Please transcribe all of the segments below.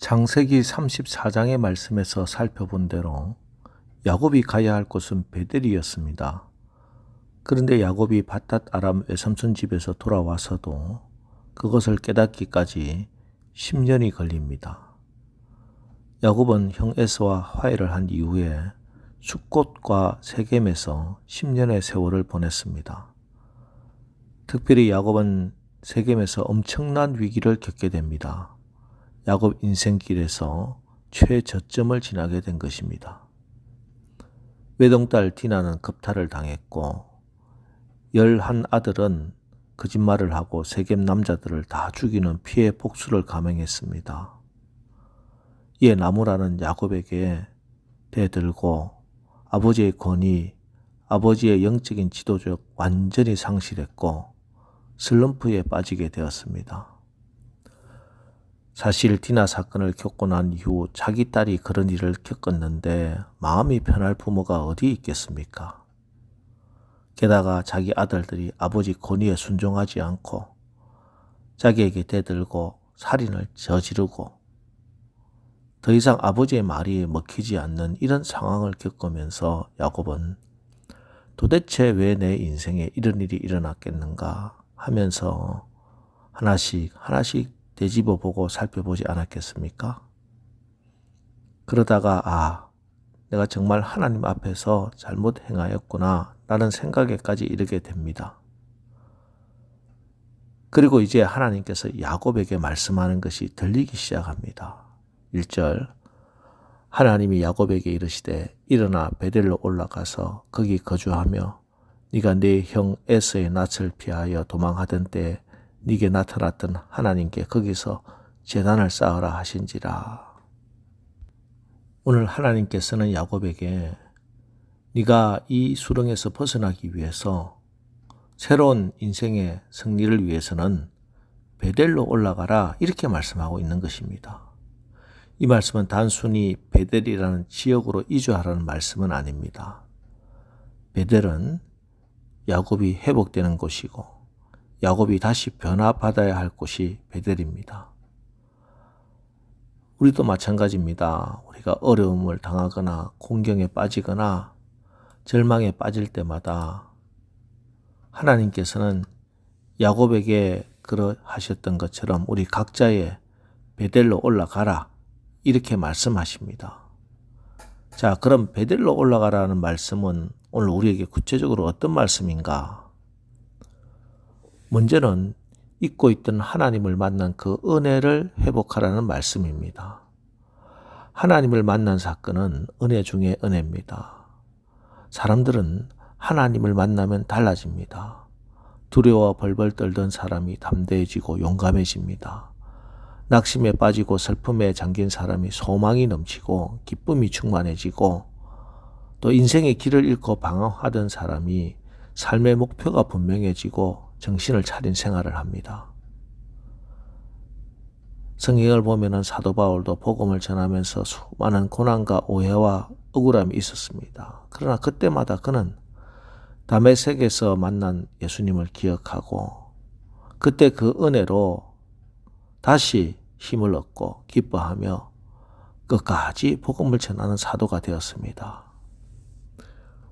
창세기 34장의 말씀에서 살펴본 대로 야곱이 가야 할 곳은 베델이었습니다. 그런데 야곱이 밧닷 아람 외삼촌 집에서 돌아와서도 그것을 깨닫기까지 10년이 걸립니다. 야곱은 형 에서와 화해를 한 이후에 숫곳과 세겜에서 10년의 세월을 보냈습니다. 특별히 야곱은 세겜에서 엄청난 위기를 겪게 됩니다. 야곱 인생길에서 최저점을 지나게 된 것입니다. 외동딸 디나는 겁탈을 당했고 11 아들은 거짓말을 하고 세겜 남자들을 다 죽이는 피해 복수를 감행했습니다. 이에 나무라는 야곱에게 대들고 아버지의 권위, 아버지의 영적인 지도적 완전히 상실했고 슬럼프에 빠지게 되었습니다. 사실 디나 사건을 겪고 난 이후 자기 딸이 그런 일을 겪었는데 마음이 편할 부모가 어디 있겠습니까? 게다가 자기 아들들이 아버지 권위에 순종하지 않고 자기에게 대들고 살인을 저지르고 더 이상 아버지의 말이 먹히지 않는 이런 상황을 겪으면서 야곱은 도대체 왜 내 인생에 이런 일이 일어났겠는가 하면서 하나씩 되짚어 보고 살펴보지 않았겠습니까? 그러다가 내가 정말 하나님 앞에서 잘못 행하였구나 라는 생각에까지 이르게 됩니다. 그리고 이제 하나님께서 야곱에게 말씀하는 것이 들리기 시작합니다. 1절 하나님이 야곱에게 이르시되 일어나 베델로 올라가서 거기 거주하며 네가 네 형 에서의 낯을 피하여 도망하던 때에 네게 나타났던 하나님께 거기서 제단을 쌓으라 하신지라. 오늘 하나님께서는 야곱에게 네가 이 수렁에서 벗어나기 위해서 새로운 인생의 승리를 위해서는 베델로 올라가라 이렇게 말씀하고 있는 것입니다. 이 말씀은 단순히 베델이라는 지역으로 이주하라는 말씀은 아닙니다. 베델은 야곱이 회복되는 곳이고 야곱이 다시 변화받아야 할 곳이 베델입니다. 우리도 마찬가지입니다. 우리가 어려움을 당하거나 공경에 빠지거나 절망에 빠질 때마다 하나님께서는 야곱에게 그러하셨던 것처럼 우리 각자의 베델로 올라가라 이렇게 말씀하십니다. 자, 그럼 베델로 올라가라는 말씀은 오늘 우리에게 구체적으로 어떤 말씀인가? 먼저는 잊고 있던 하나님을 만난 그 은혜를 회복하라는 말씀입니다. 하나님을 만난 사건은 은혜 중에 은혜입니다. 사람들은 하나님을 만나면 달라집니다. 두려워 벌벌 떨던 사람이 담대해지고 용감해집니다. 낙심에 빠지고 슬픔에 잠긴 사람이 소망이 넘치고 기쁨이 충만해지고 또 인생의 길을 잃고 방황하던 사람이 삶의 목표가 분명해지고 정신을 차린 생활을 합니다. 성경을 보면은 사도 바울도 복음을 전하면서 수많은 고난과 오해와 억울함이 있었습니다. 그러나 그때마다 그는 다메섹에서 만난 예수님을 기억하고 그때 그 은혜로 다시 힘을 얻고 기뻐하며 끝까지 복음을 전하는 사도가 되었습니다.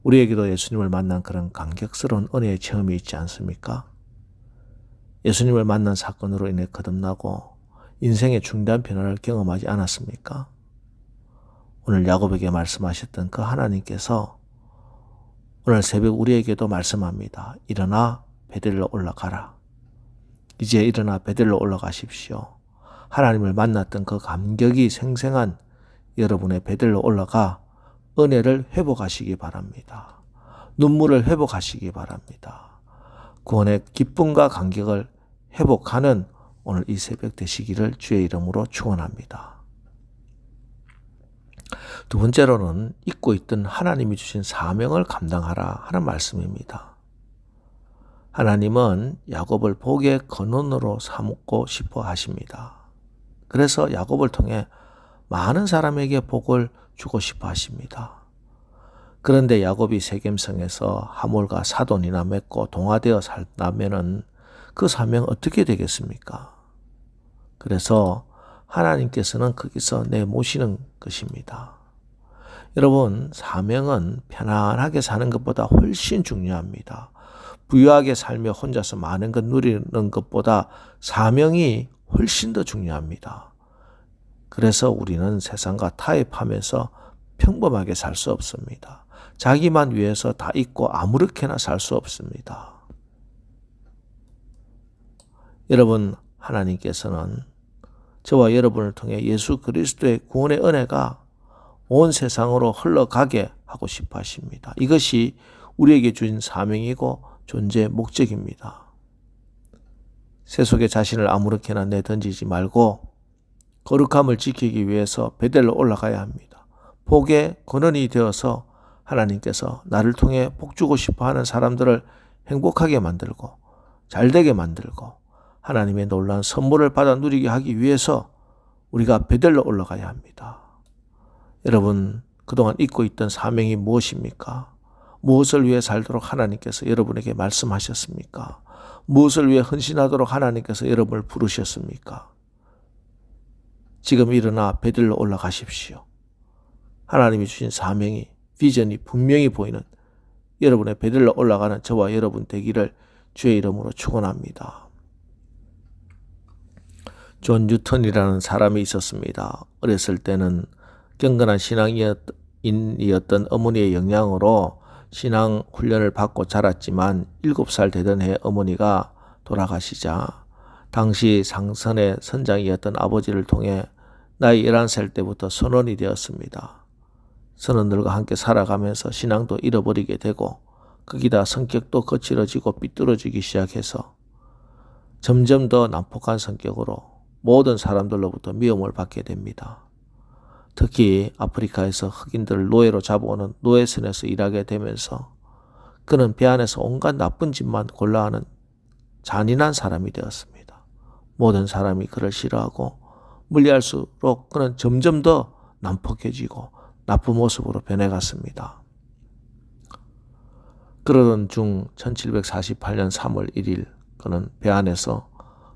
우리에게도 예수님을 만난 그런 감격스러운 은혜의 체험이 있지 않습니까? 예수님을 만난 사건으로 인해 거듭나고 인생의 중대한 변화를 경험하지 않았습니까? 오늘 야곱에게 말씀하셨던 그 하나님께서 오늘 새벽 우리에게도 말씀합니다. 일어나 베델로 올라가라. 이제 일어나 베델로 올라가십시오. 하나님을 만났던 그 감격이 생생한 여러분의 베델로 올라가 은혜를 회복하시기 바랍니다. 눈물을 회복하시기 바랍니다. 구원의 기쁨과 감격을 회복하는 오늘 이 새벽 되시기를 주의 이름으로 축원합니다. 두 번째로는 잊고 있던 하나님이 주신 사명을 감당하라 하는 말씀입니다. 하나님은 야곱을 복의 근원으로 삼고 싶어 하십니다. 그래서 야곱을 통해 많은 사람에게 복을 주고 싶어 하십니다. 그런데 야곱이 세겜성에서 하몰과 사돈이나 맺고 동화되어 살다면은 그 사명 어떻게 되겠습니까? 그래서 하나님께서는 거기서 내모시는 것입니다. 여러분, 사명은 편안하게 사는 것보다 훨씬 중요합니다. 부유하게 살며 혼자서 많은 것 누리는 것보다 사명이 훨씬 더 중요합니다. 그래서 우리는 세상과 타협하면서 평범하게 살 수 없습니다. 자기만 위해서 다 있고 아무렇게나 살 수 없습니다. 여러분, 하나님께서는 저와 여러분을 통해 예수 그리스도의 구원의 은혜가 온 세상으로 흘러가게 하고 싶어 하십니다. 이것이 우리에게 주신 사명이고 존재의 목적입니다. 세속의 자신을 아무렇게나 내던지지 말고 거룩함을 지키기 위해서 베델로 올라가야 합니다. 복의 근원이 되어서 하나님께서 나를 통해 복 주고 싶어 하는 사람들을 행복하게 만들고 잘되게 만들고 하나님의 놀라운 선물을 받아 누리게 하기 위해서 우리가 베델로 올라가야 합니다. 여러분, 그동안 잊고 있던 사명이 무엇입니까? 무엇을 위해 살도록 하나님께서 여러분에게 말씀하셨습니까? 무엇을 위해 헌신하도록 하나님께서 여러분을 부르셨습니까? 지금 일어나 베델로 올라가십시오. 하나님이 주신 사명이, 비전이 분명히 보이는 여러분의 베델로 올라가는 저와 여러분 되기를 주의 이름으로 축원합니다. 존 뉴턴이라는 사람이 있었습니다. 어렸을 때는 경건한 신앙인이었던 어머니의 영향으로 신앙 훈련을 받고 자랐지만 7살 되던 해 어머니가 돌아가시자 당시 상선의 선장이었던 아버지를 통해 나이 11살 때부터 선원이 되었습니다. 선원들과 함께 살아가면서 신앙도 잃어버리게 되고 거기다 성격도 거칠어지고 삐뚤어지기 시작해서 점점 더 난폭한 성격으로 모든 사람들로부터 미움을 받게 됩니다. 특히 아프리카에서 흑인들을 노예로 잡아오는 노예선에서 일하게 되면서 그는 배 안에서 온갖 나쁜 짓만 골라하는 잔인한 사람이 되었습니다. 모든 사람이 그를 싫어하고 멀리할수록 그는 점점 더 난폭해지고 나쁜 모습으로 변해갔습니다. 그러던 중 1748년 3월 1일 그는 배 안에서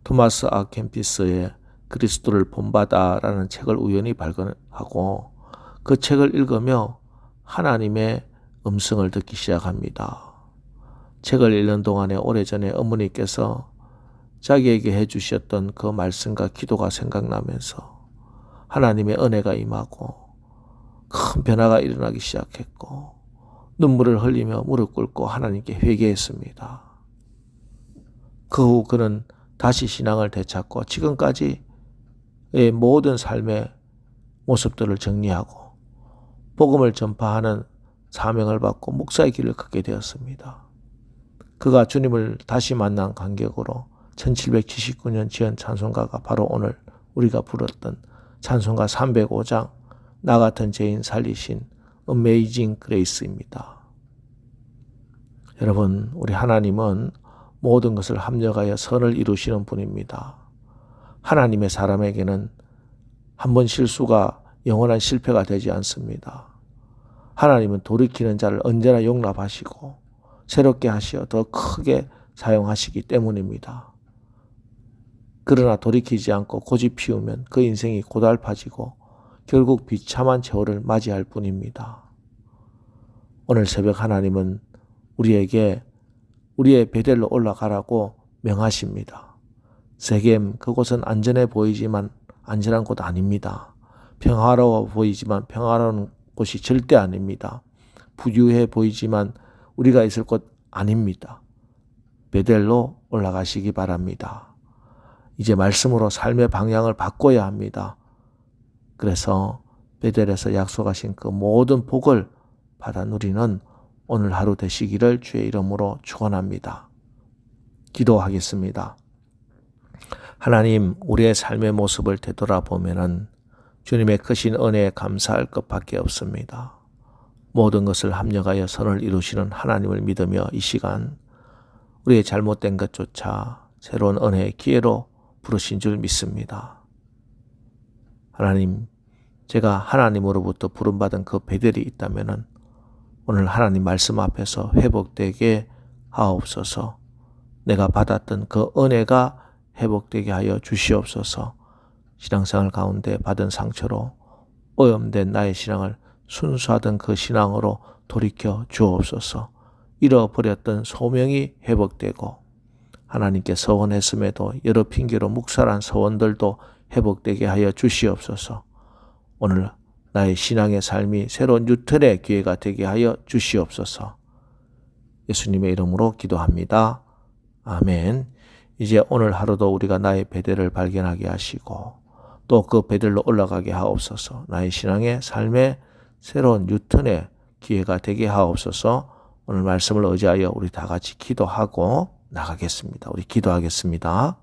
토마스 아 캠피스의 그리스도를 본받아라는 책을 우연히 발견하고 그 책을 읽으며 하나님의 음성을 듣기 시작합니다. 책을 읽는 동안에 오래전에 어머니께서 자기에게 해주셨던 그 말씀과 기도가 생각나면서 하나님의 은혜가 임하고 큰 변화가 일어나기 시작했고 눈물을 흘리며 무릎 꿇고 하나님께 회개했습니다. 그 후 그는 다시 신앙을 되찾고 지금까지의 모든 삶의 모습들을 정리하고 복음을 전파하는 사명을 받고 목사의 길을 걷게 되었습니다. 그가 주님을 다시 만난 간격으로 1779년 지은 찬송가가 바로 오늘 우리가 불렀던 찬송가 305장 나 같은 죄인 살리신 Amazing Grace입니다. 여러분, 우리 하나님은 모든 것을 합력하여 선을 이루시는 분입니다. 하나님의 사람에게는 한 번 실수가 영원한 실패가 되지 않습니다. 하나님은 돌이키는 자를 언제나 용납하시고 새롭게 하시어 더 크게 사용하시기 때문입니다. 그러나 돌이키지 않고 고집 피우면 그 인생이 고달파지고 결국 비참한 세월을 맞이할 뿐입니다. 오늘 새벽 하나님은 우리에게 우리의 베델로 올라가라고 명하십니다. 세겜, 그곳은 안전해 보이지만 안전한 곳 아닙니다. 평화로워 보이지만 평화로운 곳이 절대 아닙니다. 부유해 보이지만 우리가 있을 곳 아닙니다. 베델로 올라가시기 바랍니다. 이제 말씀으로 삶의 방향을 바꿔야 합니다. 그래서 베델에서 약속하신 그 모든 복을 받아 누리는 오늘 하루 되시기를 주의 이름으로 축원합니다. 기도하겠습니다. 하나님, 우리의 삶의 모습을 되돌아보면은 주님의 크신 은혜에 감사할 것밖에 없습니다. 모든 것을 합력하여 선을 이루시는 하나님을 믿으며 이 시간 우리의 잘못된 것조차 새로운 은혜의 기회로 부르신 줄 믿습니다. 하나님, 제가 하나님으로부터 부름받은 그 베델이 있다면은 오늘 하나님 말씀 앞에서 회복되게 하옵소서. 내가 받았던 그 은혜가 회복되게 하여 주시옵소서. 신앙생활 가운데 받은 상처로 오염된 나의 신앙을 순수하던 그 신앙으로 돌이켜 주옵소서. 잃어버렸던 소명이 회복되고 하나님께 서원했음에도 여러 핑계로 묵살한 서원들도 회복되게 하여 주시옵소서. 오늘 나의 신앙의 삶이 새로운 뉴턴의 기회가 되게 하여 주시옵소서. 예수님의 이름으로 기도합니다. 아멘. 이제 오늘 하루도 우리가 나의 베델을 발견하게 하시고 또 그 베델로 올라가게 하옵소서. 나의 신앙의 삶의 새로운 뉴턴의 기회가 되게 하옵소서. 오늘 말씀을 의지하여 우리 다 같이 기도하고 나가겠습니다. 우리 기도하겠습니다.